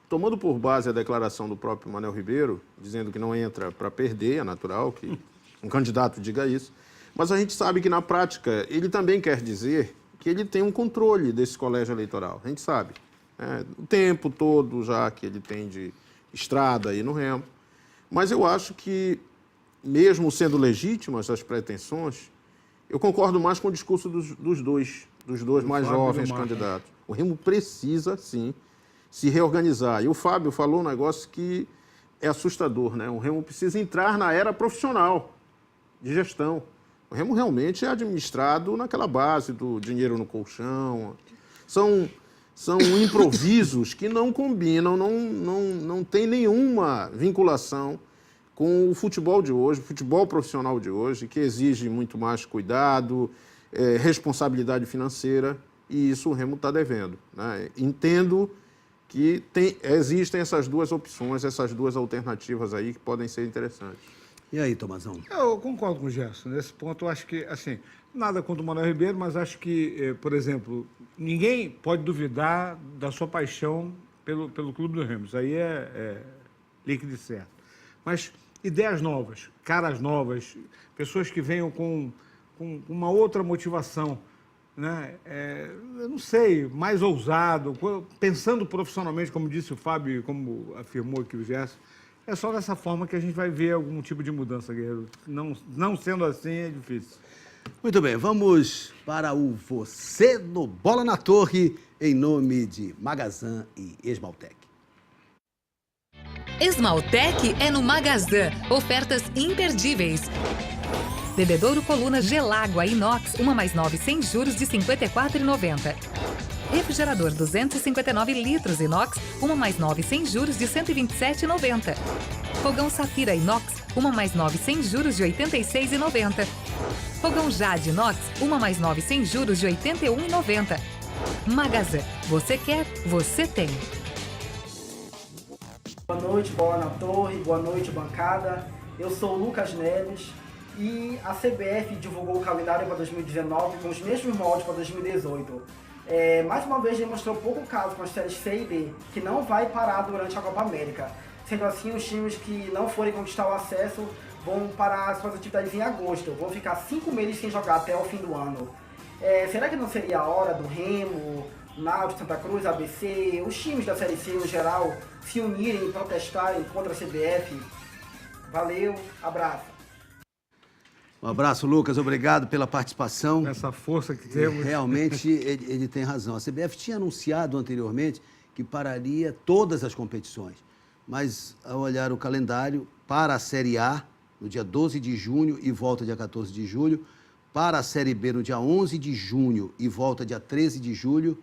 tomando por base a declaração do próprio Manuel Ribeiro, dizendo que não entra para perder, é natural que um candidato diga isso, mas a gente sabe que na prática ele também quer dizer que ele tem um controle desse colégio eleitoral, a gente sabe. O tempo todo já que ele tem de estrada aí no Remo, mas eu acho que, mesmo sendo legítimas as pretensões, eu concordo mais com o discurso dos dois mais jovens candidatos. O Remo precisa, sim, se reorganizar. E o Fábio falou um negócio que é assustador, né? O Remo precisa entrar na era profissional de gestão. O Remo realmente é administrado naquela base do dinheiro no colchão. São improvisos que não combinam, não tem nenhuma vinculação com o futebol de hoje, o futebol profissional de hoje, que exige muito mais cuidado, responsabilidade financeira, e isso o Remo está devendo, né? Entendo que existem essas duas opções, essas duas alternativas aí que podem ser interessantes. E aí, Tomazão? Eu concordo com o Gerson. Nesse ponto, eu acho que, assim, nada contra o Manuel Ribeiro, mas acho que, por exemplo, ninguém pode duvidar da sua paixão pelo Clube do Remo. Isso aí é líquido e certo. Mas ideias novas, caras novas, pessoas que venham com uma outra motivação, né? Eu não sei, mais ousado, pensando profissionalmente, como disse o Fábio, como afirmou aqui o Gerson, É só dessa forma que a gente vai ver algum tipo de mudança, Guerreiro. Não sendo assim, é difícil. Muito bem, vamos para o Você no Bola na Torre, em nome de Magazan e Esmaltec. Esmaltec é no Magazan. Ofertas imperdíveis. Bebedouro Coluna Gelágua Inox, 1 mais 9 sem juros de R$ 54,90. Refrigerador 259 litros inox, 1 mais 9 sem juros de R$ 127,90. Fogão Safira Inox, 1 mais 9 sem juros de R$ 86,90. Fogão Jade Inox, 1 mais 9 sem juros de R$ 81,90. Magazan, você quer, você tem. Boa noite, Bola na Torre, boa noite, bancada. Eu sou o Lucas Neves e a CBF divulgou o calendário para 2019 com os mesmos moldes para 2018. Mais uma vez demonstrou pouco caso com as séries C e D, que não vai parar durante a Copa América. Sendo assim, os times que não forem conquistar o acesso vão parar suas atividades em agosto, vão ficar 5 meses sem jogar até o fim do ano. Será que não seria a hora do Remo, Náutico, Santa Cruz, ABC, os times da Série C no geral, se unirem e protestarem contra a CBF? Valeu, abraço. Um abraço, Lucas. Obrigado pela participação. Essa força que temos. Realmente, ele tem razão. A CBF tinha anunciado anteriormente que pararia todas as competições. Mas, ao olhar o calendário, para a Série A, no dia 12 de junho e volta dia 14 de julho, para a Série B, no dia 11 de junho e volta dia 13 de julho,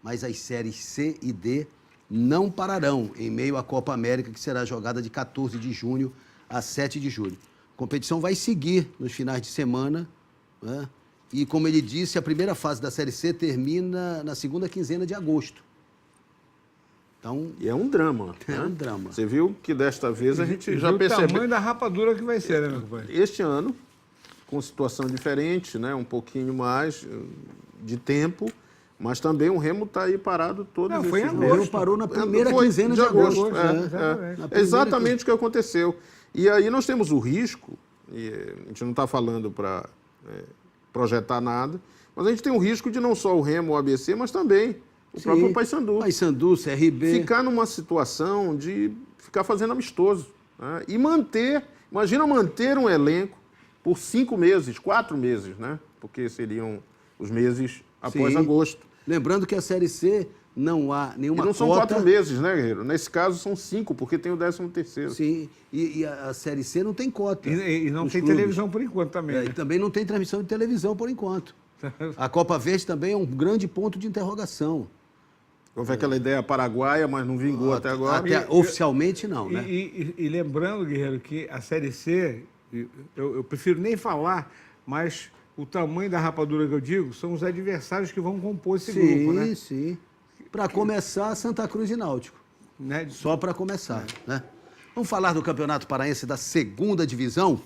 mas as séries C e D não pararão em meio à Copa América, que será jogada de 14 de junho a 7 de julho. A competição vai seguir nos finais de semana, né? E, como ele disse, a primeira fase da Série C termina na segunda quinzena de agosto. Então, e é um drama. É um drama. Você viu que desta vez a gente já percebeu... o tamanho da rapadura que vai ser, né, meu companheiro? Este ano, com situação diferente, né? Um pouquinho mais de tempo, mas também o Remo está aí parado todos esses meses. O Remo parou na primeira quinzena de agosto. É exatamente o que aconteceu. E aí nós temos o risco, e a gente não está falando para projetar nada, mas a gente tem o risco de não só o Remo, o ABC, mas também o próprio Paysandu. Paysandu, CRB. Ficar numa situação de ficar fazendo amistoso. Né? E imagina manter um elenco por 5 meses, 4 meses, né? Porque seriam os meses após agosto. Lembrando que a Série C não há nenhuma cota. E não são 4 meses, né, Guerreiro? Nesse caso são 5, porque tem o 13º. Sim, e a Série C não tem cota. E não tem televisão por enquanto também. Né? E também não tem transmissão de televisão por enquanto. A Copa Verde também é um grande ponto de interrogação. Houve aquela ideia paraguaia, mas não vingou até agora. Oficialmente não, né? E lembrando, Guerreiro, que a Série C, eu prefiro nem falar, mas o tamanho da rapadura que eu digo são os adversários que vão compor esse grupo, né? Sim. Para começar, Santa Cruz e Náutico. Né? Só para começar, né? Vamos falar do Campeonato Paraense da 2ª Divisão?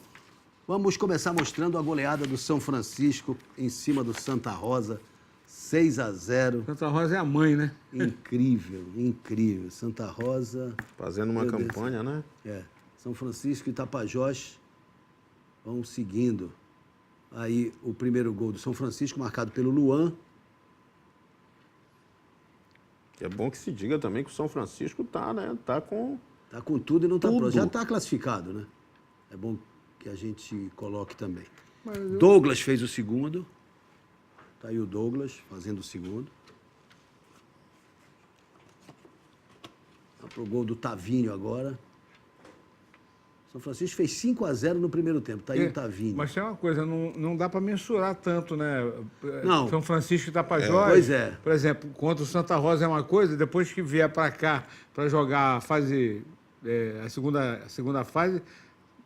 Vamos começar mostrando a goleada do São Francisco em cima do Santa Rosa. 6-0. Santa Rosa é a mãe, né? Incrível, incrível. Santa Rosa... Fazendo uma campanha, né? São Francisco e Tapajós vão seguindo. Aí o primeiro gol do São Francisco, marcado pelo Luan. É bom que se diga também que o São Francisco tá, né? Tá com tudo e não tá pronto. Já está classificado, né? É bom que a gente coloque também. Douglas fez o segundo. Está aí o Douglas fazendo o segundo. Para o gol do Tavinho agora. São Francisco fez 5-0 no primeiro tempo. Está aí o Tavinho. Mas tem uma coisa, não dá para mensurar tanto, né? Não. São Francisco e Tapajós. Pois é. Por exemplo, contra o Santa Rosa é uma coisa, depois que vier para cá para jogar a fase, a segunda fase,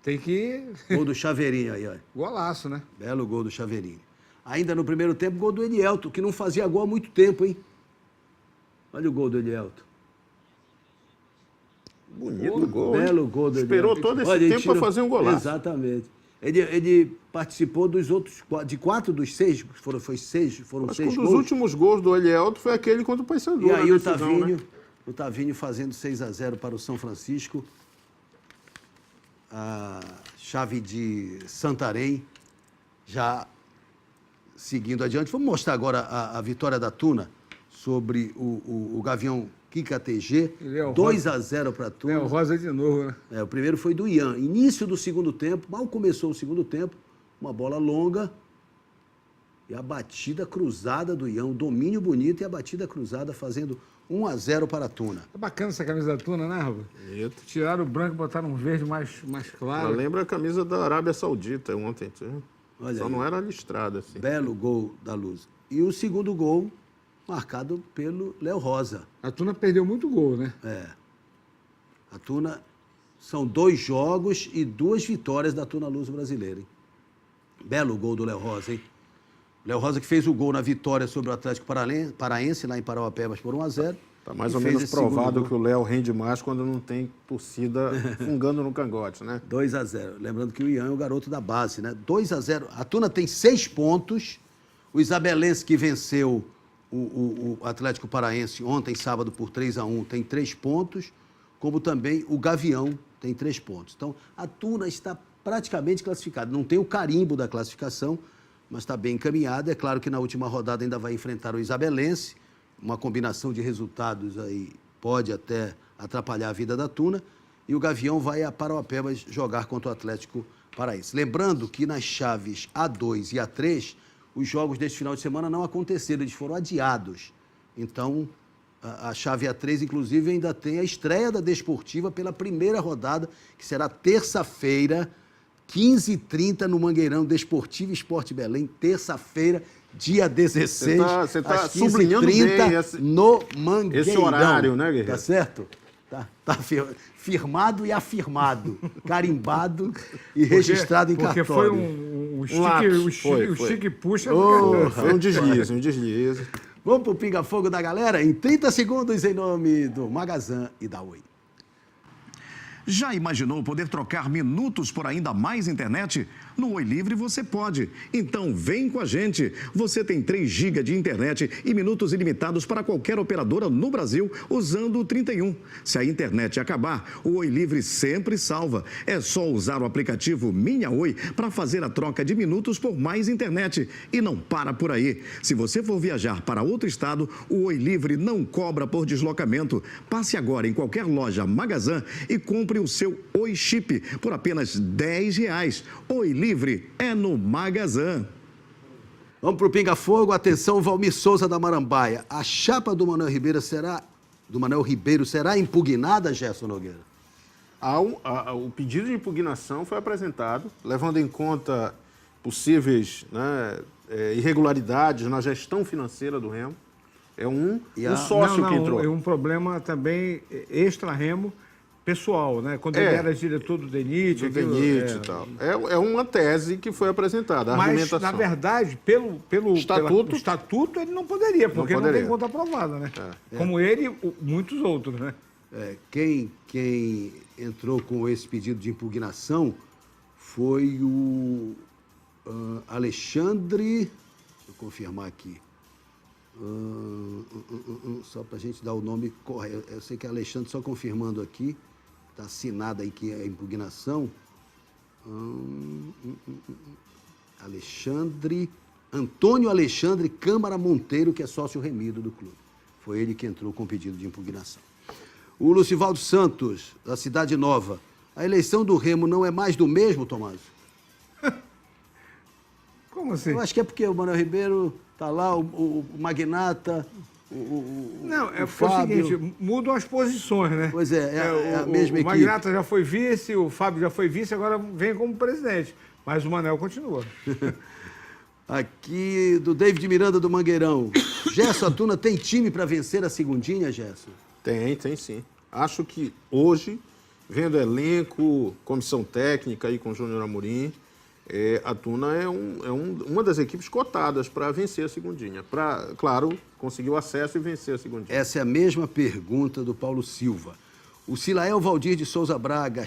tem que... Gol do Chaveirinho aí, ó. Golaço, né? Belo gol do Chaveirinho. Ainda no primeiro tempo, gol do Elielto, que não fazia gol há muito tempo, hein? Olha o gol do Elielto. Bonito gol. Belo gol do Elielto. Esperou todo esse tempo para fazer um golaço. Exatamente. Ele participou dos outros, de 4 dos 6, foram 6 gols. Um dos últimos gols do Elielto foi aquele contra o Paysandu. E aí o Tavinho fazendo 6-0 para o São Francisco. A chave de Santarém já seguindo adiante. Vamos mostrar agora a vitória da Tuna sobre o Gavião Kika TG, Léo 2-0 para a Tuna. Léo Rosa de novo, né? O primeiro foi do Ian. Início do segundo tempo, mal começou o segundo tempo, uma bola longa e a batida cruzada do Ian, um domínio bonito e a batida cruzada fazendo 1-0 para a Tuna. É bacana essa camisa da Tuna, né, Rafa? Tiraram o branco e botaram um verde mais claro. Ela lembra a camisa da Arábia Saudita ontem. Olha Só aí. não era listrada assim. Belo gol da Luz. E o segundo gol marcado pelo Léo Rosa. A Tuna perdeu muito gol, né? A Tuna são 2 jogos e 2 vitórias da Tuna Luz brasileira, hein? Belo gol do Léo Rosa, hein? Léo Rosa que fez o gol na vitória sobre o Atlético Paraense, lá em Parauapebas, por 1-0. Tá mais ou menos provado que o Léo rende mais quando não tem torcida fungando no cangote, né? 2-0. Lembrando que o Ian é o garoto da base, né? 2-0. A Tuna tem 6 pontos. O Isabelense, que venceu o Atlético Paraense ontem, sábado, por 3-1, tem 3 pontos. Como também o Gavião tem 3 pontos. Então, a Tuna está praticamente classificada. Não tem o carimbo da classificação, mas está bem encaminhada. É claro que na última rodada ainda vai enfrentar o Isabelense. Uma combinação de resultados aí pode até atrapalhar a vida da Tuna. E o Gavião vai a Parauapebas jogar contra o Atlético Paraense. Lembrando que nas chaves A2 e A3, os jogos deste final de semana não aconteceram, eles foram adiados. Então, a chave A3, inclusive, ainda tem a estreia da Desportiva pela primeira rodada, que será terça-feira, 15h30, no Mangueirão. Desportivo Esporte Belém, terça-feira, dia 16, Você tá às sublinhando bem 15h30, no Mangueirão. esse horário, né, Guerreiro? Tá certo? Tá firmado e afirmado, carimbado e registrado em cartório. Porque foi um chique puxa. Foi um deslize. Vamos pro pinga-fogo da galera? Em 30 segundos, em nome do Magazan e da Oi. Já imaginou poder trocar minutos por ainda mais internet? No Oi Livre você pode. Então vem com a gente. Você tem 3 GB de internet e minutos ilimitados para qualquer operadora no Brasil usando o 31. Se a internet acabar, o Oi Livre sempre salva. É só usar o aplicativo Minha Oi para fazer a troca de minutos por mais internet. E não para por aí. Se você for viajar para outro estado, o Oi Livre não cobra por deslocamento. Passe agora em qualquer loja Magazan e compre o seu Oi Chip por apenas R$10. Oi Livre é no Magazan. Vamos pro pinga-fogo. Atenção, Valmir Souza da Marambaia. A chapa do Manuel Ribeiro será impugnada, Gerson Nogueira? O pedido de impugnação foi apresentado, levando em conta possíveis irregularidades na gestão financeira do Remo. É um sócio que entrou. É um problema também extra-Remo, pessoal, né? Quando ele era diretor do DENIT. E tal. É uma tese que foi apresentada, a mas, argumentação. na verdade, pelo estatuto, ele não poderia, porque não tem conta aprovada, né? Como ele e muitos outros, né? Quem entrou com esse pedido de impugnação foi o Alexandre... Deixa eu confirmar aqui. Só para a gente dar o nome correto. Eu sei que é Alexandre, só confirmando aqui. Está assinado aí que é a impugnação. Antônio Alexandre Câmara Monteiro, que é sócio remido do clube. Foi ele que entrou com o pedido de impugnação. O Lucivaldo Santos, da Cidade Nova. A eleição do Remo não é mais do mesmo, Tomás? Como assim? Eu acho que é porque o Manuel Ribeiro está lá, o Magnata, o seguinte, mudam as posições, né? Pois é a mesma equipe. O Magnata já foi vice, o Fábio já foi vice, agora vem como presidente. Mas o Manuel continua. Aqui do David Miranda do Mangueirão. Gerson, a Tuna tem time para vencer a segundinha, Gerson? Tem sim. Acho que hoje, vendo elenco, comissão técnica aí com o Júnior Amorim, a Tuna é uma das equipes cotadas para vencer a segundinha. Para, claro, conseguir o acesso e vencer a segundinha. Essa é a mesma pergunta do Paulo Silva. O Silael Valdir de Souza Braga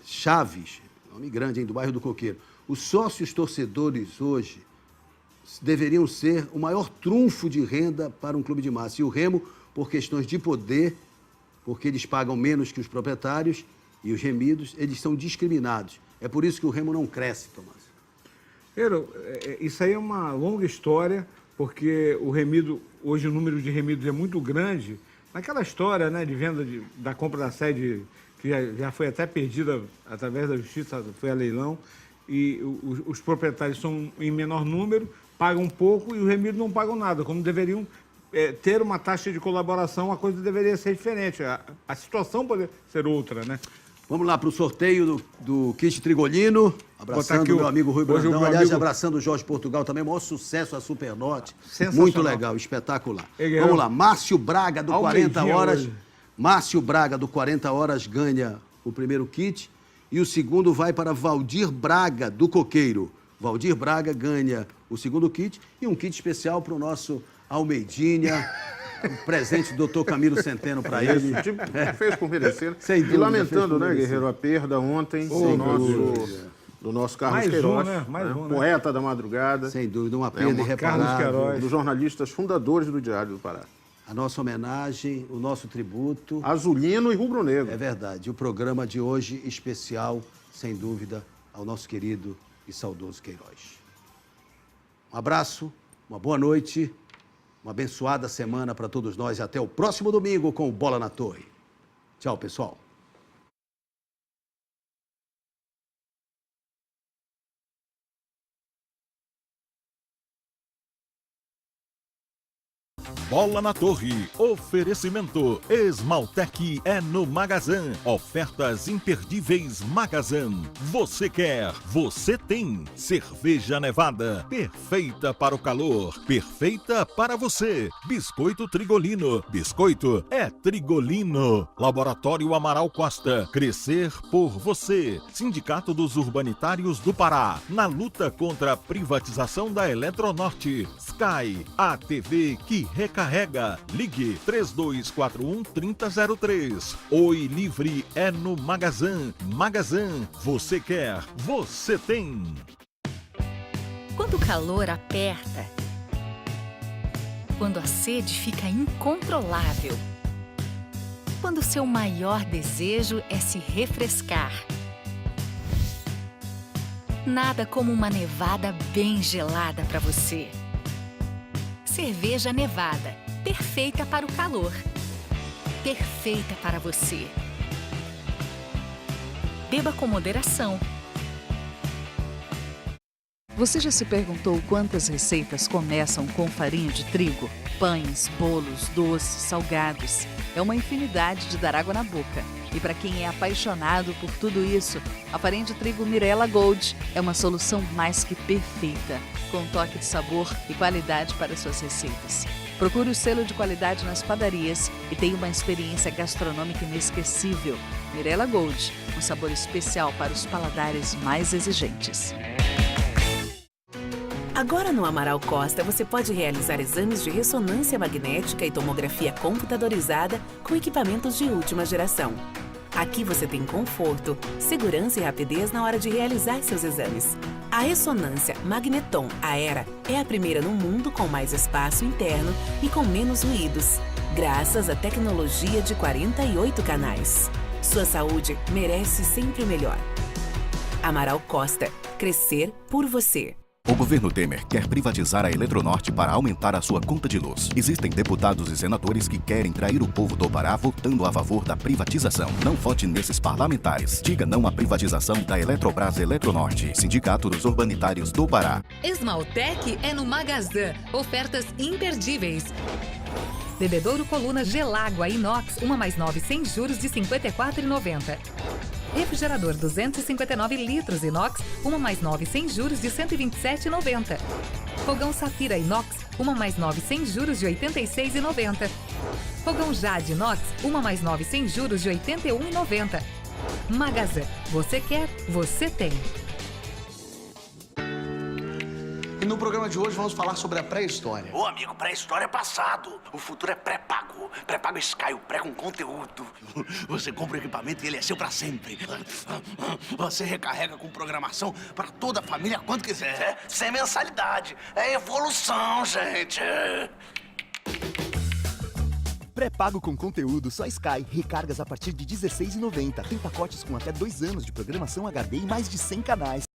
Chaves, nome grande, hein, do bairro do Coqueiro. Os sócios torcedores hoje deveriam ser o maior trunfo de renda para um clube de massa. E o Remo, por questões de poder, porque eles pagam menos que os proprietários e os remidos, eles são discriminados. É por isso que o Remo não cresce, Tomás. Isso aí é uma longa história, porque o remido, hoje o número de remidos é muito grande. naquela história, né, de venda da compra da sede, que já foi até perdida através da justiça, foi a leilão, e os proprietários são em menor número, pagam um pouco e os remidos não pagam nada, como deveriam ter uma taxa de colaboração, a coisa deveria ser diferente, a situação poderia ser outra, né? Vamos lá para o sorteio do kit Trigolino, abraçando o meu amigo Rui Brandão, aliás, abraçando o Jorge Portugal também, maior sucesso a Supernorte, muito legal, espetacular. Vamos lá, Márcio Braga do 40 Horas, hoje. Márcio Braga do 40 Horas ganha o primeiro kit e o segundo vai para Valdir Braga do Coqueiro. Valdir Braga ganha o segundo kit e um kit especial para o nosso Almeidinha, um presente do Dr. Camilo Centeno para ele. Fez por merecer. Sem dúvida, e lamentando, né, Guerreiro, a perda ontem do nosso Carlos Queiroz, poeta da madrugada. Sem dúvida, uma perda irreparável. Um dos jornalistas fundadores do Diário do Pará. A nossa homenagem, o nosso tributo. Azulino e rubro-negro. É verdade. O programa de hoje especial, sem dúvida, ao nosso querido e saudoso Queiroz. Um abraço, uma boa noite, uma abençoada semana para todos nós e até o próximo domingo com o Bola na Torre. Tchau, pessoal. Bola na Torre. Oferecimento. Esmaltec é no Magazã. Ofertas imperdíveis Magazã. Você quer, você tem. Cerveja Nevada. Perfeita para o calor. Perfeita para você. Biscoito Trigolino. Biscoito é Trigolino. Laboratório Amaral Costa. Crescer por você. Sindicato dos Urbanitários do Pará. Na luta contra a privatização da Eletronorte. Sky. A TV que recarrega. Ligue 3241-3003. Oi Livre é no Magazã. Magazã, você quer, você tem. Quando o calor aperta, quando a sede fica incontrolável, quando o seu maior desejo é se refrescar. Nada como uma nevada bem gelada para você. Cerveja Nevada, perfeita para o calor, perfeita para você. Beba com moderação. Você já se perguntou quantas receitas começam com farinha de trigo? Pães, bolos, doces, salgados. É uma infinidade de dar água na boca. E para quem é apaixonado por tudo isso, a farinha de trigo Mirella Gold é uma solução mais que perfeita, com um toque de sabor e qualidade para suas receitas. Procure o selo de qualidade nas padarias e tenha uma experiência gastronômica inesquecível. Mirella Gold, um sabor especial para os paladares mais exigentes. Agora no Amaral Costa você pode realizar exames de ressonância magnética e tomografia computadorizada com equipamentos de última geração. Aqui você tem conforto, segurança e rapidez na hora de realizar seus exames. A ressonância Magneton Aera é a primeira no mundo com mais espaço interno e com menos ruídos, graças à tecnologia de 48 canais. Sua saúde merece sempre o melhor. Amaral Costa, crescer por você. O governo Temer quer privatizar a Eletronorte para aumentar a sua conta de luz. Existem deputados e senadores que querem trair o povo do Pará votando a favor da privatização. Não vote nesses parlamentares. Diga não à privatização da Eletrobras Eletronorte. Sindicato dos Urbanitários do Pará. Esmaltec é no Magazã. Ofertas imperdíveis. Bebedouro Coluna Gelágua Inox, 1 mais 9 sem juros de R$ 54,90. Refrigerador 259 litros inox, 1 mais 9 sem juros de R$ 127,90. Fogão Safira Inox, 1 mais 9 sem juros de R$ 86,90. Fogão Jade Inox, 1 mais 9 sem juros de R$ 81,90. Magazã, você quer, você tem. E no programa de hoje vamos falar sobre a pré-história. Ô, amigo, pré-história é passado. O futuro é pré-pago. Pré-pago Sky, o pré com conteúdo. Você compra o equipamento e ele é seu pra sempre. Você recarrega com programação para toda a família quando quiser. Sem mensalidade. É evolução, gente. Pré-pago com conteúdo, só Sky. Recargas a partir de R$ 16,90. Tem pacotes com até 2 anos de programação HD e mais de 100 canais.